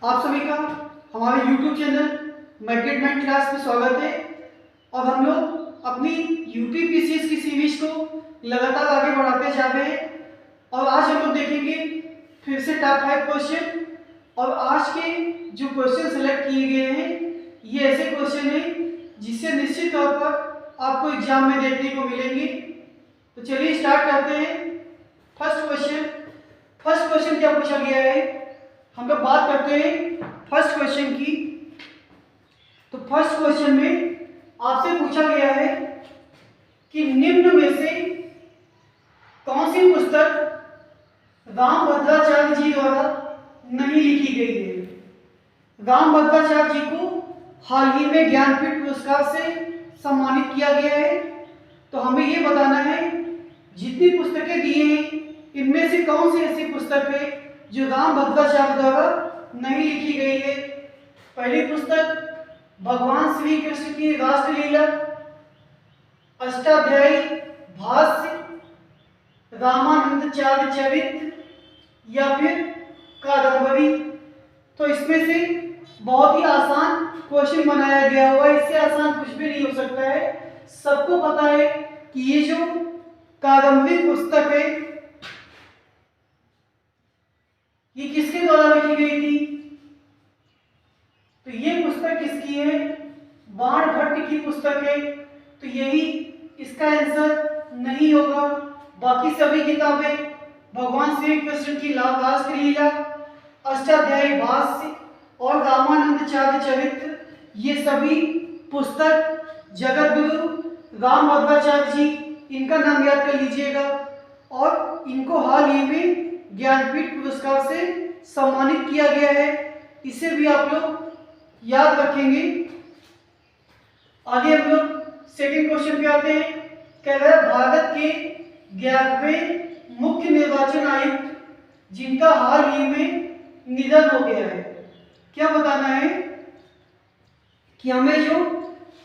आप सभी का हमारे YouTube channel Macat mind class में स्वागत है। और हम लोग अपनी यूपीपीसीएस की सीरीज को लगातार आगे बढ़ाते जा रहे हैं। और आज हम लोग देखेंगे फिर से टॉप 5 क्वेश्चन। और आज के जो क्वेश्चन सेलेक्ट किए गए हैं ये ऐसे क्वेश्चन हैं जिससे निश्चित तौर पर आपको एग्जाम में देखने को मिलेंगे। तो चलिए स्टार्ट करते हैं। फर्स्ट क्वेश्चन क्या पूछा गया है, हम लोग बात करते हैं फर्स्ट क्वेश्चन की। तो फर्स्ट क्वेश्चन में आपसे पूछा गया है कि निम्न में से कौन सी पुस्तक रामभद्राचार्य जी द्वारा नहीं लिखी गई है। रामभद्राचार्य जी को हाल ही में ज्ञानपीठ पुरस्कार से सम्मानित किया गया है। तो हमें ये बताना है जितनी पुस्तकें दी हैं इनमें से कौन सी ऐसी पुस्तक है जो रामभद्राचार्य द्वारा नहीं लिखी गई है। पहली पुस्तक भगवान श्री कृष्ण की रासलीला, अष्टाध्यायी भाष्य, रामानंदाचार्य चरित्र या फिर कादंबरी। तो इसमें से बहुत ही आसान क्वेश्चन बनाया गया हुआ है, इससे आसान कुछ भी नहीं हो सकता है। सबको पता है कि ये जो कादंबरी पुस्तक है ये किसके द्वारा लिखी गई थी। तो ये पुस्तक किसकी है, बाणभट्ट की पुस्तक है। तो यही इसका आंसर नहीं होगा। बाकी सभी किताबें भगवान श्री कृष्ण की रासलीला, अष्टाध्यायी भाष्य और रामानंदाचार्य चरित्र ये सभी पुस्तक जगत गुरु रामभद्राचार्य जी इनका नाम याद कर लीजिएगा। और इनको हाल ही में ज्ञानपीठ पुरस्कार से सम्मानित किया गया है, इसे भी आप लोग याद रखेंगे। आगे हम लोग सेकंड क्वेश्चन पे आते हैं। कह रहा है भारत के 11वें मुख्य निर्वाचन आयुक्त जिनका हाल ही में निधन हो गया है। क्या बताना है कि हमें जो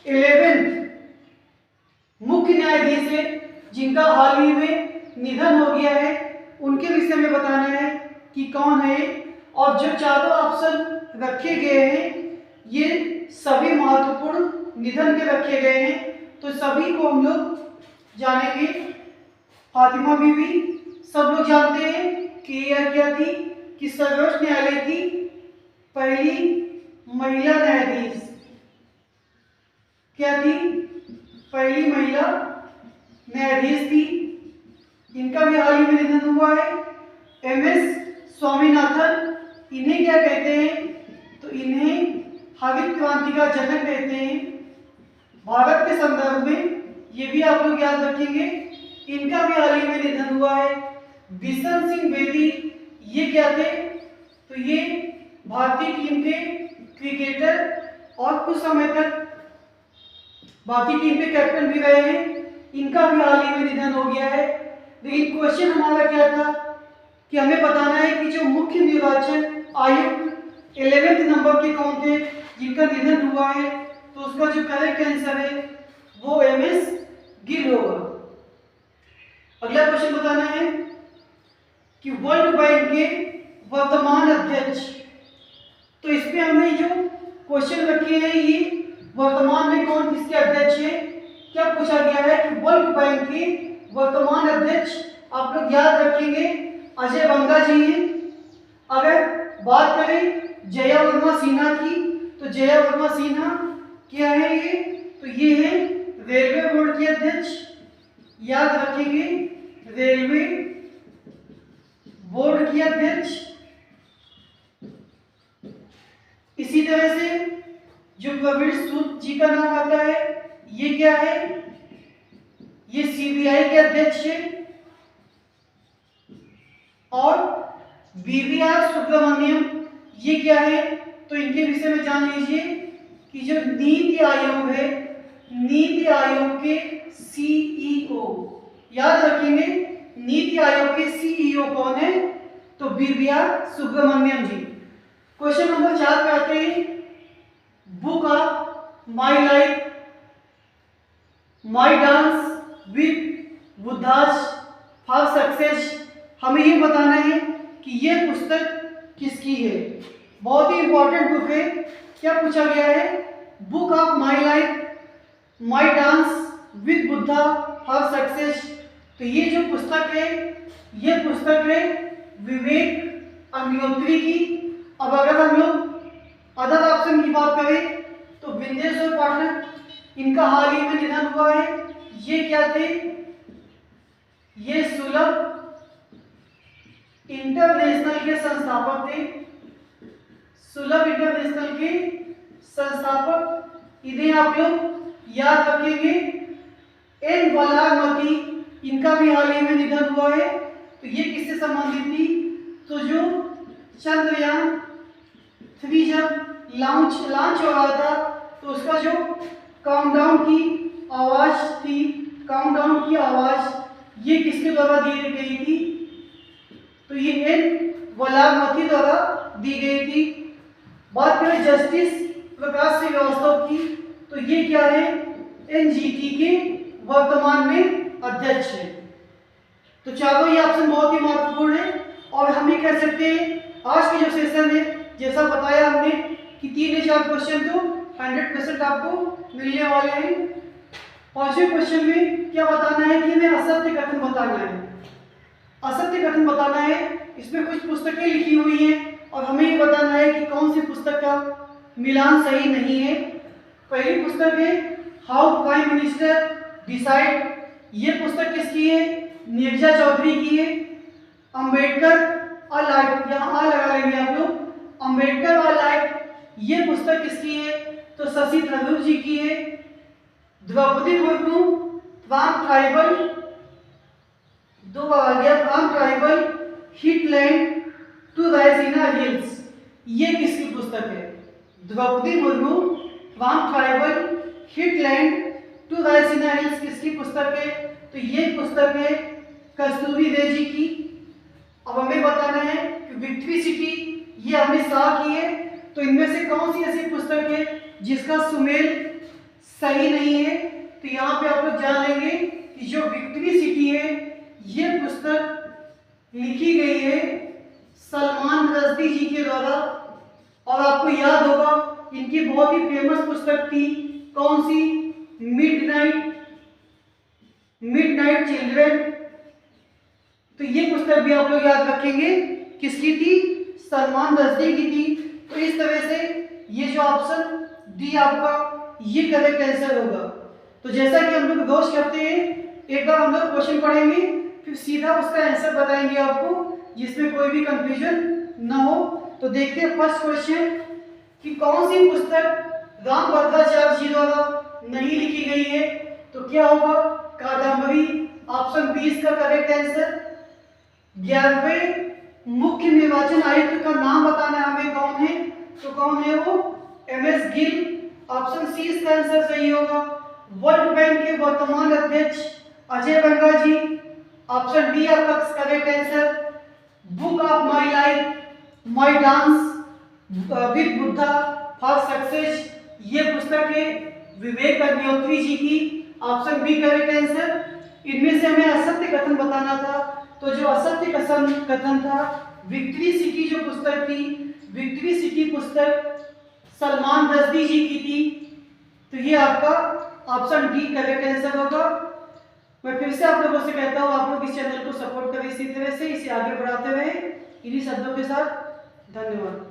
11वें मुख्य न्यायाधीश है जिनका हाल ही में निधन हो गया है उनके विषय में बताना है कि कौन है। और जो चारों ऑप्शन रखे गए हैं ये सभी महत्वपूर्ण निधन के रखे गए हैं। तो सभी को हम लोग जानेंगे। फातिमा बीवी सब लोग जानते हैं कि यह क्या थी कि सर्वोच्च न्यायालय की पहली महिला न्यायाधीश। क्या थी, पहली महिला न्यायाधीश थी। इनका भी हाल ही में निधन हुआ है। एमएस स्वामीनाथन, इन्हें क्या कहते हैं, तो इन्हें हरित क्रांति का जनक कहते हैं। भारत के संदर्भ में ये भी आप लोग याद रखेंगे। इनका भी हाल ही में निधन हुआ है। बिशन सिंह बेदी ये क्या थे, तो ये भारतीय टीम के क्रिकेटर और कुछ समय तक भारतीय टीम के कैप्टन भी रहे हैं। इनका भी हाल ही में निधन हो गया है। लेकिन क्वेश्चन हमारा क्या था कि हमें बताना है कि जो मुख्य निर्वाचन आयुक्त 11वें नंबर के कौन थे जिनका निधन हुआ है। तो उसका जो करेक्ट आंसर है वो एमएस गिल होगा। अगला क्वेश्चन बताना है कि वर्ल्ड बैंक के वर्तमान अध्यक्ष। तो इसमें हमने जो क्वेश्चन रखे हैं ये वर्तमान में कौन किसके अध्यक्ष है। क्या पूछा गया है कि वर्ल्ड बैंक के वर्तमान अध्यक्ष आप लोग याद रखेंगे अजय बंगा जी हैं। अगर बात करें जया वर्मा सिन्हा की तो जया वर्मा सिन्हा क्या है ये, तो ये है रेलवे बोर्ड के अध्यक्ष। याद रखेंगे रेलवे बोर्ड के अध्यक्ष। इसी तरह से जो प्रवीण सूद जी का नाम आता है ये क्या है, ये सीबीआई के अध्यक्ष है। और बीवीआर सुब्रमण्यम ये क्या है, तो इनके विषय में जान लीजिए कि जो नीति आयोग है, नीति आयोग के सीईओ। याद रखेंगे नीति आयोग के सीईओ कौन है, तो बीवीआर सुब्रमण्यम जी। क्वेश्चन नंबर 4 पे आते हैं। Book of my life, my dance with Buddhas for success. हमें ये बताना है कि ये पुस्तक किसकी है। बहुत ही इंपॉर्टेंट बुक है। क्या पूछा गया है? Book of my life, my dance with Buddha for success. तो ये जो पुस्तक है, ये पुस्तक है विवेक अग्निहोत्री की। अब अगर हम लोग अदर ऑप्शन की बात करें तो विंदेश्वर पाठक, इनका हाल ही में निधन हुआ है। ये क्या थे? ये सुलभ इंटरनेशनल के संस्थापक थे। सुलभ इंटरनेशनल के संस्थापक, इन्हें आप लोग याद रखेंगे। एन वलारमती, इनका भी हाल ही में निधन हुआ है। तो ये किससे संबंधित थी? तो जो चंद्रयान 3 जब लॉन्च हो रहा था तो उसका जो काउंटडाउन की आवाज थी, काउंटडाउन की आवाज ये किसके द्वारा दी गई थी? तो ये एन वलारमती द्वारा दी गई थी। बात करें जस्टिस प्रकाश श्रीवास्तव की, तो ये क्या है? एनजीटी के वर्तमान में अध्यक्ष है। तो चारों ये ऑप्शन बहुत ही महत्वपूर्ण है। और हम ये कह सकते हैं आज की जो सेशन है, जैसा बताया हमने कि 3 या 4 क्वेश्चन तो 100% आपको मिलने वाले हैं। पांचवें क्वेश्चन में क्या बताना है कि हमें असत्य कथन बताना है। असत्य कथन बताना है, इसमें कुछ पुस्तकें लिखी हुई हैं और हमें ये बताना है कि कौन सी पुस्तक का मिलान सही नहीं है। पहली पुस्तक है हाउ प्राइम मिनिस्टर डिसाइड। ये पुस्तक किसकी है? नीरजा चौधरी की है। अंबेडकर अ लाइफ, यहाँ आ लगा लेंगे आप लोग। अंबेडकर अ लाइफ, ये पुस्तक किसकी है? तो शशि थरूर जी की है। द्रौपदी मुर्मू फ्रॉम ट्राइबल, दो आ गया, from tribal heartland to Raisina hills, ये किसकी पुस्तक है? Draupadi Murmu from tribal heartland to Raisina hills किसकी पुस्तक है? तो ये पुस्तक है कस्तूरी रे जी की। अब हमें बताना है कि विक्ट्री सिटी, ये हमने शाह की है। तो इनमें से कौन सी ऐसी पुस्तक है जिसका सुमेल सही नहीं है? तो यहाँ पे आप लोग जान लेंगे कि जो विक्ट्री सिटी है ये पुस्तक लिखी गई है सलमान रश्दी जी के द्वारा। और आपको याद होगा इनकी बहुत ही फेमस पुस्तक थी, कौन सी? Midnight children. तो ये पुस्तक भी आप लोग याद रखेंगे किसकी थी? सलमान रश्दी की थी। तो इस तरह से ये जो ऑप्शन डी आपका ये करेक्ट आंसर होगा। तो जैसा कि हम लोग रोज करते हैं, एक बार हम लोग क्वेश्चन पढ़ेंगे फिर सीधा उसका आंसर बताएंगे आपको, जिसमें कोई भी कंफ्यूजन ना हो। तो देखते हैं फर्स्ट क्वेश्चन कि कौन सी पुस्तक रामभद्राचार्य जी द्वारा नहीं लिखी गई है? तो क्या होगा? कादम्बरी, ऑप्शन 20 का करेक्ट आंसर। 11वें मुख्य निर्वाचन आयुक्त का नाम बताना है हमें, कौन है? तो कौन है वो? MS गिल, ऑप्शन सी इसका आंसर सही होगा। वर्ल्ड बैंक के वर्तमान अध्यक्ष अजय बंगा जी, ऑप्शन डी आपका correct answer. Book of my life, my dance with Buddha for success, ये पुस्तक है विवेक अग्निहोत्री जी की, ऑप्शन बी करेक्ट आंसर। इनमें से हमें असत्य कथन बताना था, तो जो असत्य कथन था विक्ट्री सिटी जो पुस्तक थी, विक्ट्री सिटी पुस्तक सलमान रश्दी जी की थी। तो ये आपका ऑप्शन डी करेक्ट आंसर होगा। मैं फिर से आप लोगों से कहता हूँ आप लोग इस चैनल को सपोर्ट करें, इसी तरह से इसे आगे बढ़ाते रहे। इन्हीं शब्दों के साथ धन्यवाद।